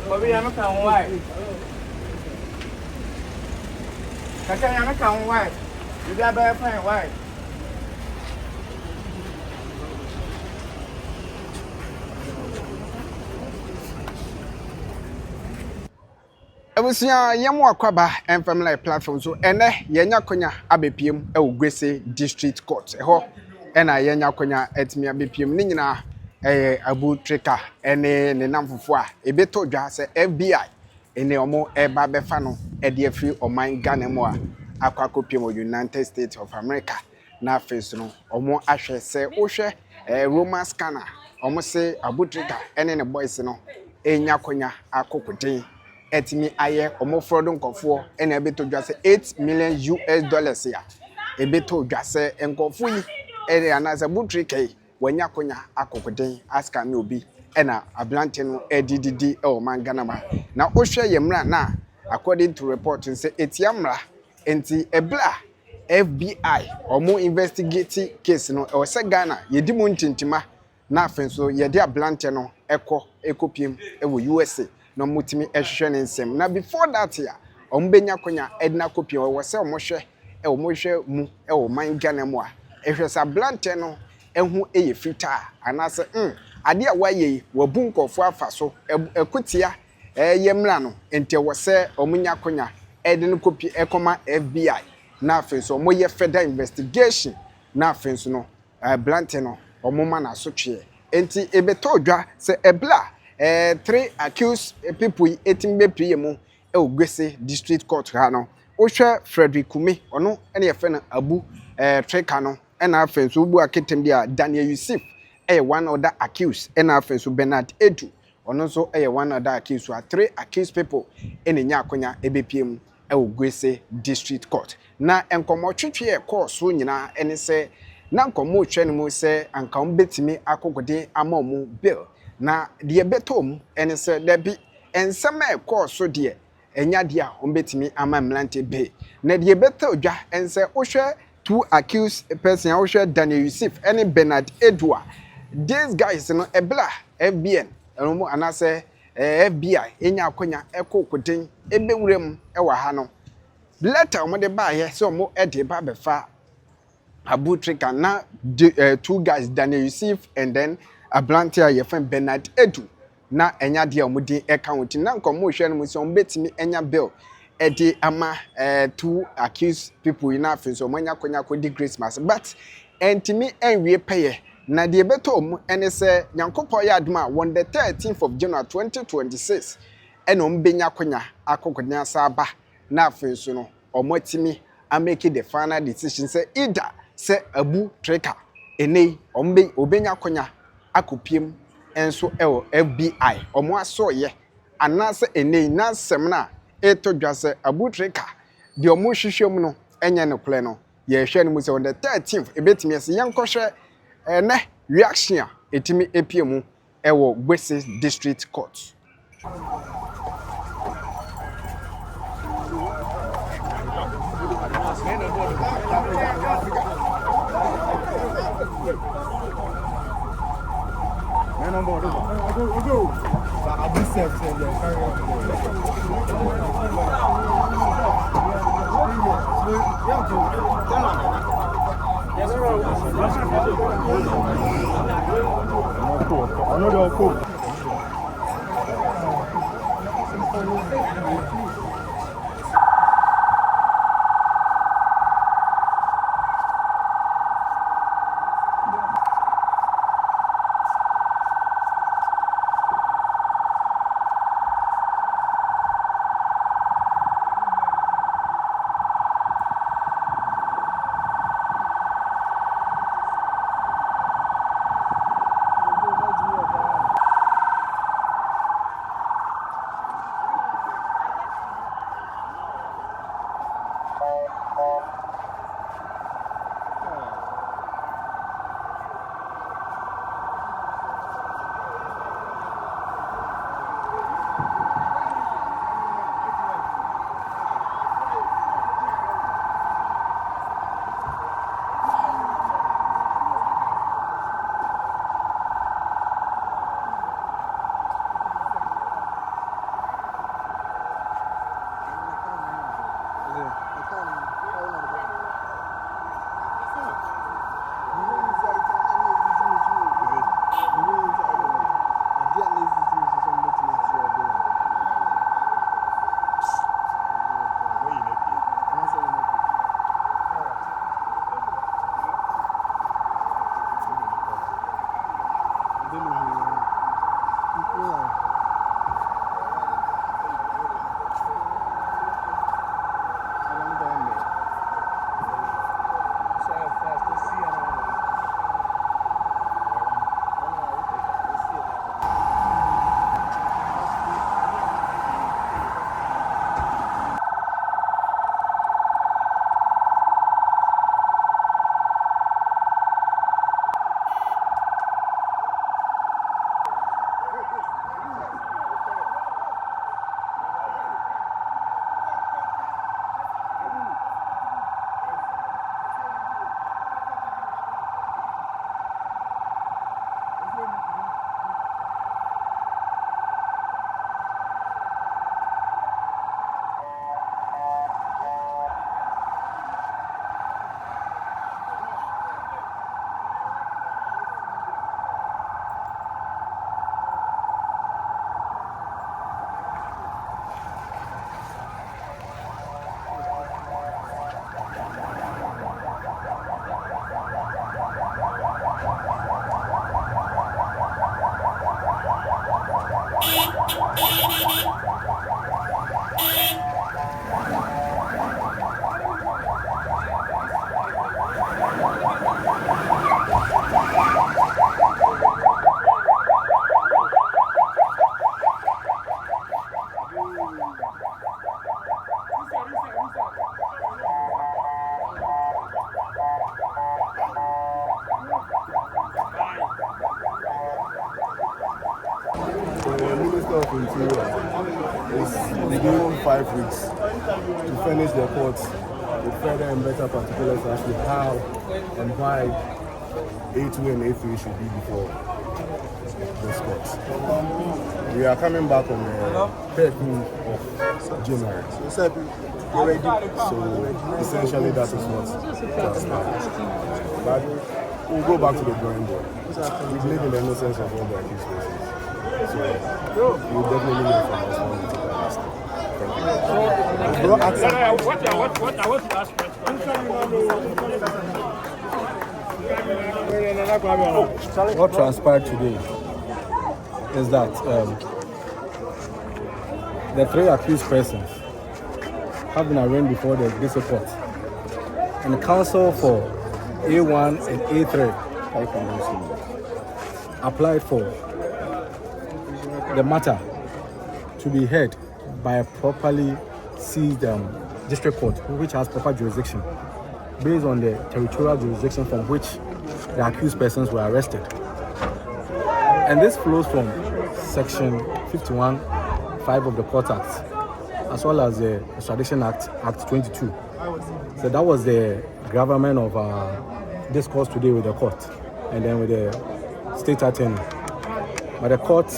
Bobby, I'm a count white. I'm a count white. You got better find white. Ebusia yemo akwaba family platform so ene yenya konya abepiem Grace District Court eho ena yenya konya etimi abepiem ni nyina Abu Trica ene ne namfofo a ebeto dwa se FBI ene omo eba befa no de afri oman Ghana mo a akwakopiem United States of America na face no omo ahwe se ohwe Roman scanner omo se Abu Trica ene ne boys no enya konya akokodin etimi aye omofrodo nkofo ena ebeto dwa se $8 million ya ebeto dwa se nkofo yi ere anaza butrike wanya konya akokoden aska mi obi ena ablante no edididi man Ghana ma na ohwe yemra na according to report say etiamra enti ebla FBI omo investigate case no e se Ghana yedi mu ntintima na afenso yedi ablante no ekopiem ewo USA no mutimi ehwehwe ne nsem na before that ya ombenya konya edna kopie wo se omohwe omohwe mu man Ghana mu a ehwesa blante no ehu eye fita anase ade a waye wabu nkofo afa so ekutia yemra no ente wo se omunya konya edne kopie ekoma FBI na afenso omoye further investigation na afenso no blante no omoma na so twe enti ebeto dwa se ebla 3 accused people etimbe priemu Grace District Court ha no ohwe Frederick Kumi ono ene yefe na Abu Trica no ena afenso bu aketem dia Daniel Yusuf one other accused ena afenso Bernard Edu ono so one other accused 3 accused people ene nya akonya ebepiem Grace District Court na enkomo twetwe court so nyina ene se na enkomo hwe ne mu se anka betimi akogode ama mu bill na de betom ene se da bi ensema so de enya de a ombetimi ama mlante be na de beto dwa ense ohwe 2 accused person ohwe Daniel Yusuf ene Bernard Edwa these guys no ebla FBN eno anase FBI enya akonya ekokoden ebewurem ewa ha no letter omo de ba ye se omo ede ba befa Abu Trica na 2 guys Daniel Yusuf and then Ablantia yefen Bernard Edu na enya de omudi account na nkomo hwe no muso betimi enya bill edi ama 2 accused people in afenso omanya konya ko di Christmas but entimi enwie peye na de betom ene se nyankopɔ ya aduma on the 13th of January 2026 ene ombenya konya akokonya saba na afenso no omotimi amake the final decision say either se Abu Trica ene obenya konya akopiem enso FBI omo asoye anase ene na sem na etodwa se Abu Trica de omo hwehwem no enye ne kole no ye hwe ne mu se on the 13th ebetimi ase yenkohwe ne reaction etimi epiemu Grace District Court. Man on board. I'll go. I'll be safe. I know they're cool. Minister of Interior is given 5 weeks to furnish the courts with further and better particulars as to how and why A2 and A3 should be before this court. We are coming back on the 13th of January. So essentially that is what transpired. But we'll go back to the drawing board. We believe in the innocence of all the accused persons. So you definitely need from us when we take that step. Thank you. What transpired today is that the 3 accused persons have been arraigned before the district court, and the counsel for A1 and A3 applied for the matter to be heard by a properly seized district court, which has proper jurisdiction, based on the territorial jurisdiction from which the accused persons were arrested. And this flows from Section 51(5) of the Court Act, as well as the Extradition Act, Act 22. So that was the gravamen of discourse today with the court, and then with the state attorney. But the court,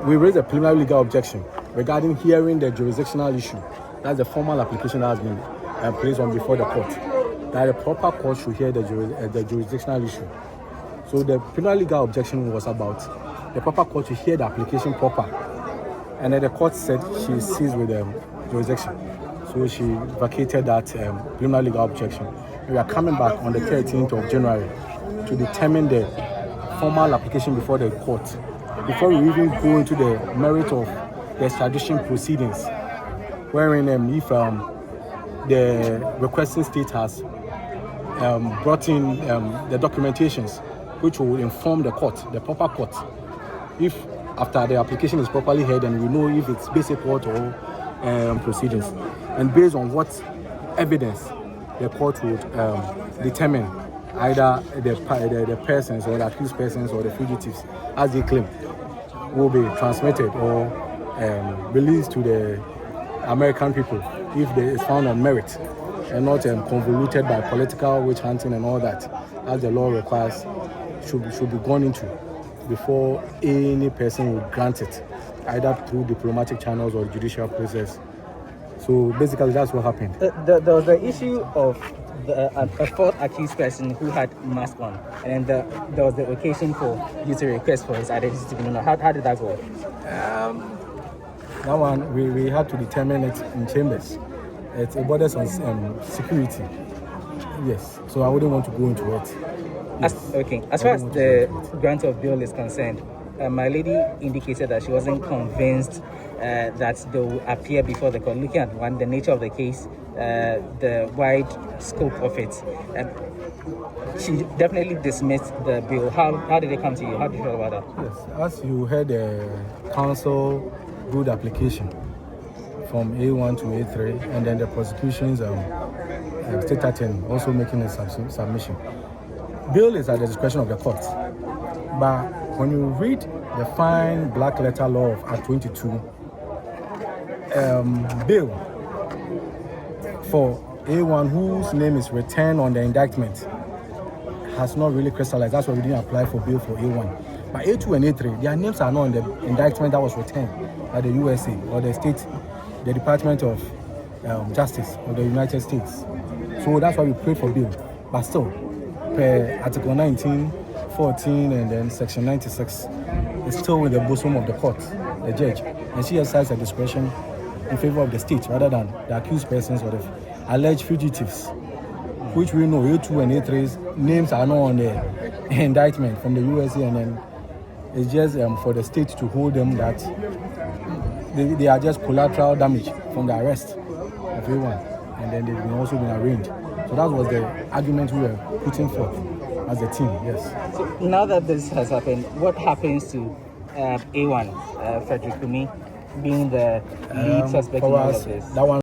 we raised a preliminary legal objection regarding hearing the jurisdictional issue. That's the formal application that has been placed on before the court. That the proper court should hear the jurisdictional issue. So the preliminary legal objection was about the proper court to hear the application proper. And then the court said she ceased with jurisdiction. So she vacated that preliminary legal objection. We are coming back on the 13th of January to determine the formal application before the court. Before we even go into the merit of the extradition proceedings, wherein if the requesting state has brought in the documentations which will inform the court, the proper court, if after the application is properly heard and we know if it's basic court or proceedings, and based on what evidence the court would determine either the persons or the accused persons or the fugitives, as they claim, will be transmitted or released to the American people if it is found on merit and not convoluted by political witch hunting and all that, as the law requires, should be gone into before any person will grant it, either through diplomatic channels or judicial process. So basically, that's what happened. There was the issue of a fourth accused person who had mask on, and there was the occasion for you to request for his identity to be known. How did that go? That one, we had to determine it in chambers. It borders on security. Yes, so I wouldn't want to go into it. Yes. As far as the grant of bail is concerned, my lady indicated that she wasn't convinced that they will appear before the court. Looking at the nature of the case, the wide scope of it, she definitely dismissed the bill. How did it come to you? How did you feel about that? Yes, as you heard, the counsel good application from A1 to A3, and then the prosecution's state attorney also making a submission. Bail is at the discretion of the court, but when you read the fine black letter law of Act 22, bail for A1 whose name is returned on the indictment has not really crystallized. That's why we didn't apply for bail for A1. But A2 and A3, their names are not on the indictment that was returned by the USA or the state, the Department of Justice of the United States. So that's why we prayed for bail. But still, per Article 19, 14, and then Section 96, it's still with the bosom of the court, the judge. And she exercises her discretion in favor of the state rather than the accused persons or the alleged fugitives, which we know A2 and A3's names are not on the indictment from the USA, and then it's just for the state to hold them that they are just collateral damage from the arrest of A1, and then they've also been arraigned. So that was the argument we were putting forth as a team, yes. So now that this has happened, what happens to A1, Frederick Kumi, being the lead suspect in all of this? That one